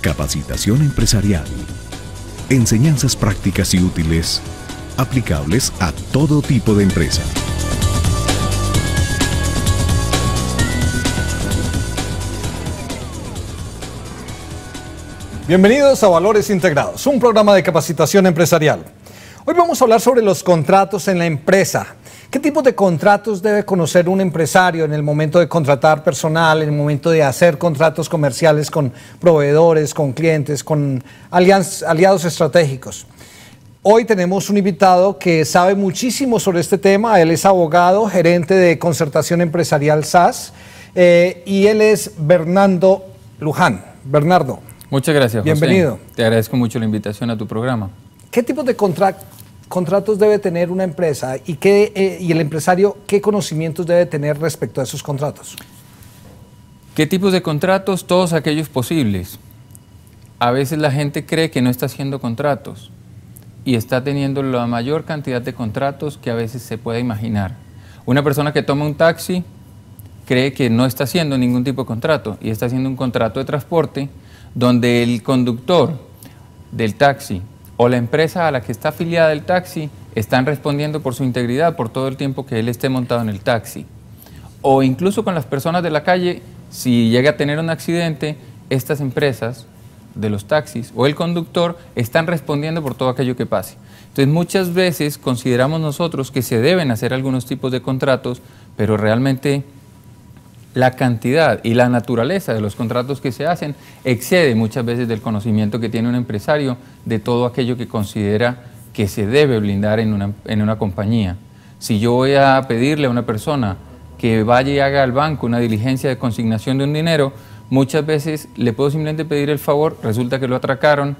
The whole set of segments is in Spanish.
Capacitación empresarial. Enseñanzas prácticas y útiles aplicables a todo tipo de empresa. Bienvenidos a Valores Integrados, un programa de capacitación empresarial. Hoy vamos a hablar sobre los contratos en la empresa. ¿Qué tipo de contratos debe conocer un empresario en el momento de contratar personal, en el momento de hacer contratos comerciales con proveedores, con clientes, con aliados estratégicos? Hoy tenemos un invitado que sabe muchísimo sobre este tema. Él es abogado, gerente de Concertación Empresarial SAS, y él es Bernardo Luján. Bernardo. Muchas gracias, José. Bienvenido. Te agradezco mucho la invitación a tu programa. ¿Qué tipo de contratos debe tener una empresa y el empresario qué conocimientos debe tener respecto a esos contratos? ¿Qué tipos de contratos? Todos aquellos posibles. A veces la gente cree que no está haciendo contratos y está teniendo la mayor cantidad de contratos que a veces se puede imaginar. Una persona que toma un taxi cree que no está haciendo ningún tipo de contrato y está haciendo un contrato de transporte donde el conductor del taxi o la empresa a la que está afiliada el taxi están respondiendo por su integridad por todo el tiempo que él esté montado en el taxi. O incluso con las personas de la calle, si llega a tener un accidente, estas empresas de los taxis o el conductor están respondiendo por todo aquello que pase. Entonces muchas veces consideramos nosotros que se deben hacer algunos tipos de contratos, pero realmente la cantidad y la naturaleza de los contratos que se hacen excede muchas veces del conocimiento que tiene un empresario de todo aquello que considera que se debe blindar en una compañía. Si yo voy a pedirle a una persona que vaya y haga al banco una diligencia de consignación de un dinero, muchas veces le puedo simplemente pedir el favor, resulta que lo atracaron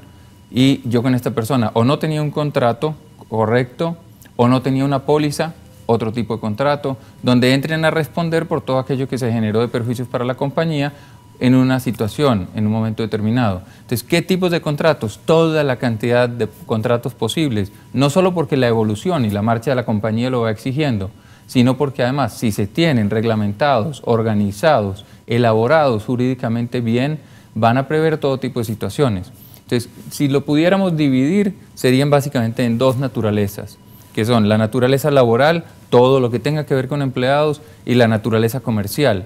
y yo con esta persona o no tenía un contrato correcto o no tenía una póliza, otro tipo de contrato, donde entren a responder por todo aquello que se generó de perjuicios para la compañía en una situación, en un momento determinado. Entonces, ¿qué tipos de contratos? Toda la cantidad de contratos posibles, no solo porque la evolución y la marcha de la compañía lo va exigiendo, sino porque además, si se tienen reglamentados, organizados, elaborados jurídicamente bien, van a prever todo tipo de situaciones. Entonces, si lo pudiéramos dividir, serían básicamente en dos naturalezas, que son la naturaleza laboral, todo lo que tenga que ver con empleados, y la naturaleza comercial,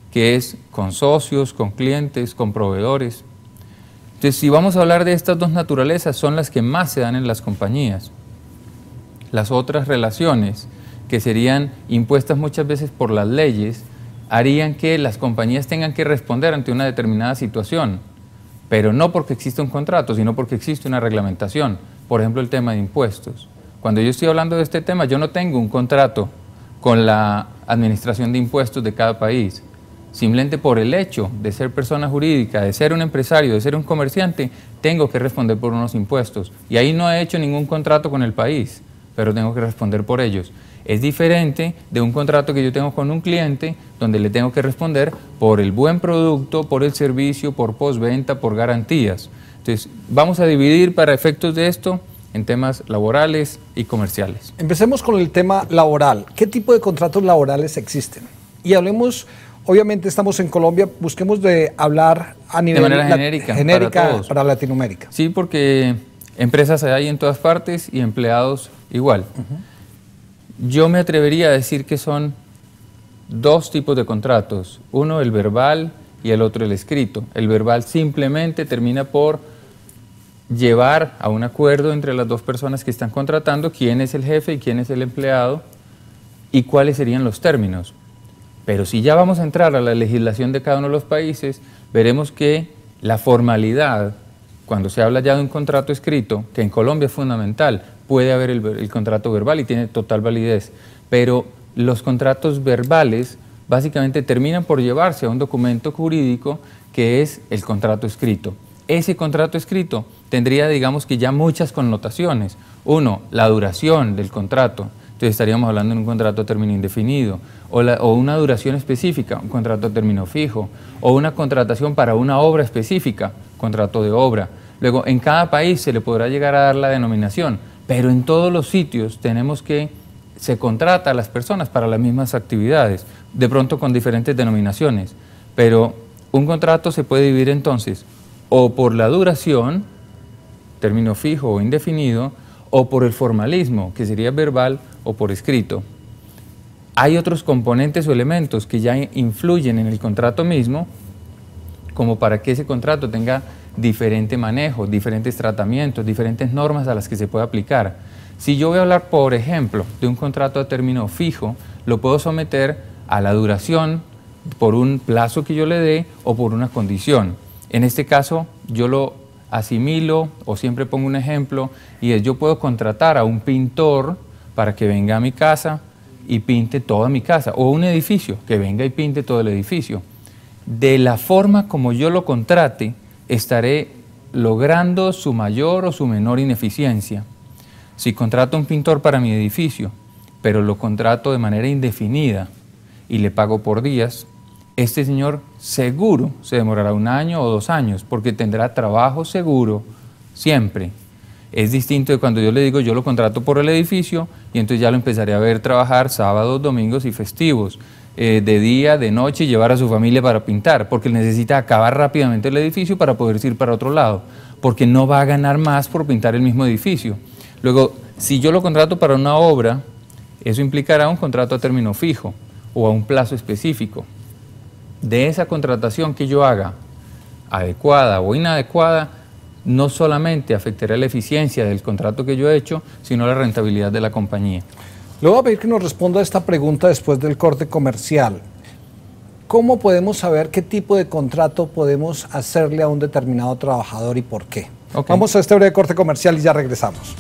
que es con socios, con clientes, con proveedores. Entonces, si vamos a hablar de estas dos naturalezas, son las que más se dan en las compañías. Las otras relaciones, que serían impuestas muchas veces por las leyes, harían que las compañías tengan que responder ante una determinada situación, pero no porque existe un contrato, sino porque existe una reglamentación. Por ejemplo, el tema de impuestos. Cuando yo estoy hablando de este tema, yo no tengo un contrato con la administración de impuestos de cada país. Simplemente por el hecho de ser persona jurídica, de ser un empresario, de ser un comerciante, tengo que responder por unos impuestos. Y ahí no he hecho ningún contrato con el país, pero tengo que responder por ellos. Es diferente de un contrato que yo tengo con un cliente, donde le tengo que responder por el buen producto, por el servicio, por postventa, por garantías. Entonces, vamos a dividir para efectos de esto en temas laborales y comerciales. Empecemos con el tema laboral. ¿Qué tipo de contratos laborales existen? Y hablemos, obviamente estamos en Colombia, busquemos de hablar a nivel de manera genérica para Latinoamérica. Sí, porque empresas hay en todas partes y empleados igual. Yo me atrevería a decir que son dos tipos de contratos. Uno, el verbal, y el otro, el escrito. El verbal simplemente termina por llevar a un acuerdo entre las dos personas que están contratando quién es el jefe y quién es el empleado y cuáles serían los términos. Pero si ya vamos a entrar a la legislación de cada uno de los países, veremos que la formalidad, cuando se habla ya de un contrato escrito, que en Colombia es fundamental, puede haber el contrato verbal y tiene total validez, pero los contratos verbales básicamente terminan por llevarse a un documento jurídico que es el contrato escrito. Ese contrato escrito tendría, digamos que ya muchas connotaciones. Uno, la duración del contrato. Entonces estaríamos hablando de un contrato a término indefinido, o una duración específica, un contrato a término fijo, o una contratación para una obra específica, contrato de obra. Luego, en cada país se le podrá llegar a dar la denominación, pero en todos los sitios tenemos que se contrata a las personas para las mismas actividades, de pronto con diferentes denominaciones, pero un contrato se puede dividir entonces o por la duración, término fijo o indefinido, o por el formalismo, que sería verbal o por escrito. Hay otros componentes o elementos que ya influyen en el contrato mismo, como para que ese contrato tenga diferente manejo, diferentes tratamientos, diferentes normas a las que se puede aplicar. Si yo voy a hablar, por ejemplo, de un contrato a término fijo, lo puedo someter a la duración por un plazo que yo le dé o por una condición. En este caso, yo lo asimilo o siempre pongo un ejemplo y es: yo puedo contratar a un pintor para que venga a mi casa y pinte toda mi casa, o un edificio, que venga y pinte todo el edificio. De la forma como yo lo contrate, estaré logrando su mayor o su menor ineficiencia. Si contrato a un pintor para mi edificio, pero lo contrato de manera indefinida y le pago por días, este señor seguro se demorará 1 año o 2 años, porque tendrá trabajo seguro siempre. Es distinto de cuando yo le digo: yo lo contrato por el edificio, y entonces ya lo empezaré a ver trabajar sábados, domingos y festivos, de día, de noche, y llevar a su familia para pintar, porque necesita acabar rápidamente el edificio para poder ir para otro lado, porque no va a ganar más por pintar el mismo edificio. Luego, si yo lo contrato para una obra, eso implicará un contrato a término fijo o a un plazo específico. De esa contratación que yo haga, adecuada o inadecuada, no solamente afectará la eficiencia del contrato que yo he hecho, sino la rentabilidad de la compañía. Le voy a pedir que nos responda a esta pregunta después del corte comercial. ¿Cómo podemos saber qué tipo de contrato podemos hacerle a un determinado trabajador y por qué? Okay. Vamos a este breve corte comercial y ya regresamos.